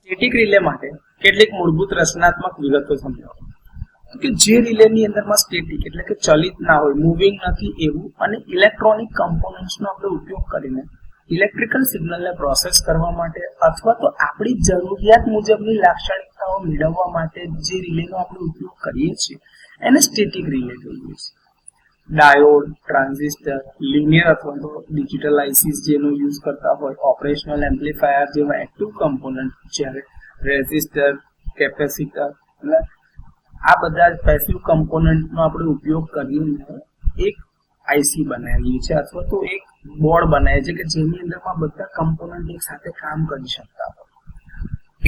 Static relay માટે કેટલીક મૂળભૂત રચનાત્મક વિગતો સમજાવો કે જે રિલેની અંદરમાં સ્ટેટિક એટલે કે ચલિત ના હોય, મૂવિંગ નથી એવું અને ઇલેક્ટ્રોનિક કમ્પોનન્ટ્સનો આપણે ઉપયોગ કરીને ઇલેક્ટ્રિકલ સિગ્નલને પ્રોસેસ કરવા માટે અથવા તો આપણી જરૂરિયાત મુજબની લાક્ષણિકતાઓ મેળવવા માટે જે રિલેનો આપણે ઉપયોગ કરીએ છીએ એને સ્ટેટિક રિલે કહીએ છીએ. ડાયોડ, ટ્રાન્ઝિસ્ટર, લિનિયર અથવા તો ડિજિટલ આઈસીસ જેનો યુઝ કરતા હોય, ઓપરેશનલ એમ્પ્લીફાયર જેવા એક્ટિવ કમ્પોનન્ટ, જ્યારે રેઝિસ્ટર, કેપેસિટર, આ બધા પેસિવ કમ્પોનન્ટનો આપણે ઉપયોગ કરીને એક આઈસી બનાવીએ છીએ અથવા તો એક બોર્ડ બનાવીએ છીએ કે જેની અંદરમાં બધા કમ્પોનન્ટ એક સાથે કામ કરી શકતા હોય.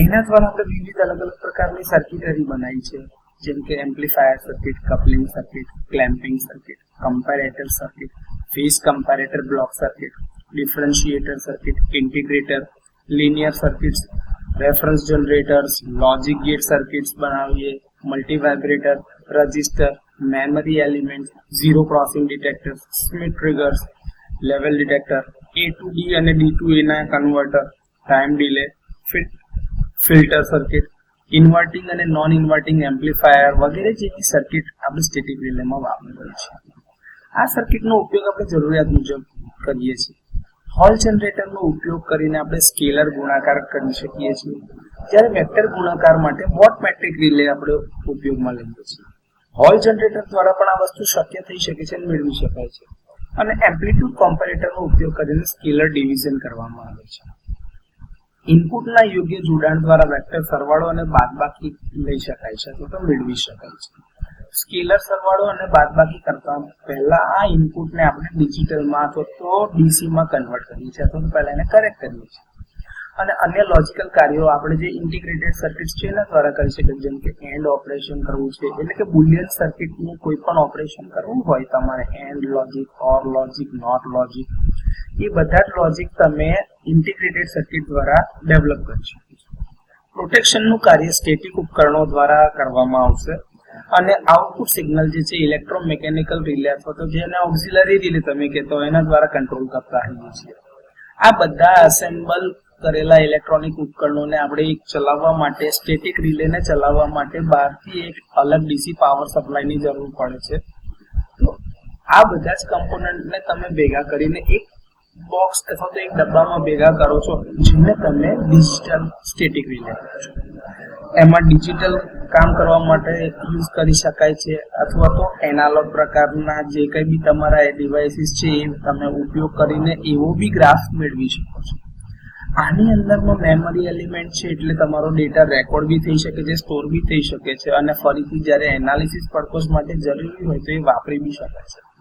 એના દ્વારા આપણે વિવિધ અલગ અલગ પ્રકારની સર્કિટરી બનાવી છે, જેમ કે amplifier circuit, coupling circuit, clamping circuit, comparator circuit, phase comparator block circuit, differentiator circuit, integrator, linear circuits, reference generators, logic gate circuits બનાવીએ, multivibrator, register, memory element, zero crossing detector, Schmitt triggers, level detector, A to D અને D to A ના converter, time delay, filter circuit, inverting અને non inverting amplifier વગેરે જેવી circuit આપણે static રિલેમાં વાપરેલી છે. આ સર્કિટનો ઉપયોગ આપણે જરૂરિયાત મુજબ કરીએ છીએ. હોલ જનરેટરનો ઉપયોગ કરીને આપણે સ્કેલર ગુણાકાર કરી શકીએ છીએ, જ્યારે વેક્ટર ગુણાકાર માટે વોટ મેટ્રિક રિલે આપણે ઉપયોગમાં લઈએ છીએ. હોલ જનરેટર દ્વારા પણ આ વસ્તુ શક્ય થઈ શકે છે અને મેળવી શકાય છે. અને એમ્પ્લિટ્યુડ કોમ્પેરેટરનો ઉપયોગ કરીને સ્કેલર ડિવિઝન કરવામાં આવે છે. ઇનપુટના યોગ્ય જોડાણ દ્વારા વેક્ટર સરવાળો અને બાદબાકી લઈ શકાય છે અથવા તો મેળવી શકાય છે. સ્કેલર સરવાળો અને બાદબાકી કરતા પહેલા આ ઇનપુટને આપણે ડિજિટલમાં અથવા તો ડીસીમાં કન્વર્ટ કરીએ છીએ અથવા તો પહેલા એને કરેક્ટ કરીએ છીએ. અને અન્ય લોજિકલ કાર્યો આપણે જે ઇન્ટિગ્રેટેડ સર્કિટ્સ છે એના દ્વારા કરી શકીએ, જેમ કે એન્ડ ઓપરેશન કરવું છે, એટલે કે બુલિયન સર્કિટનું કોઈ પણ ઓપરેશન કરવું હોય તમારે, and logic, or logic, not logic, એ બધા જ લોજિક તમે ઇન્ટિગ્રેટેડ સર્કિટ દ્વારા ડેવલપ કરી શકો છો. પ્રોટેક્શનનું કાર્ય સ્ટેટિક ઉપકરણો દ્વારા કરવામાં આવશે અને આઉટપુટ સિગ્નલ જે છે ઇલેક્ટ્રોમિકેનિકલ રિલે અથવા તો જેને ઓક્સિલરી રિલે તમે કહેતો હોય એના દ્વારા કંટ્રોલ કરતા હોઈએ છીએ. આ બધા એસેમ્બલ કરેલા ઇલેક્ટ્રોનિક ઉપકરણોને આપણે એક ચલાવવા માટે, સ્ટેટિક રિલેને ચલાવવા માટે બહારથી એક અલગ ડીસી પાવર સપ્લાયની જરૂર પડે છે. તો આ બધા જ કમ્પોનન્ટને તમે ભેગા કરીને એક બોક્સ અથવા તો એક ડબ્બામાં ભેગા કરો છો, જેને તમે ડિજિટલ સ્ટેટિક રિલે કહો છો. એમાં ડિજિટલ કામ કરવા માટે યુઝ કરી શકાય છે અથવા તો એનાલોગ પ્રકારના જે કંઈ બી તમારા ડિવાઇસીસ છે એ તમે ઉપયોગ કરીને એવો બી ગ્રાફ મેળવી શકો છો. આની અંદરમાં મેમરી એલિમેન્ટ છે એટલે તમારો ડેટા રેકોર્ડ બી થઈ શકે છે, સ્ટોર બી થઈ શકે છે અને ફરીથી જ્યારે એનાલિસિસ પર્પઝ માટે જરૂરી હોય તો એ વાપરી બી શકાય છે.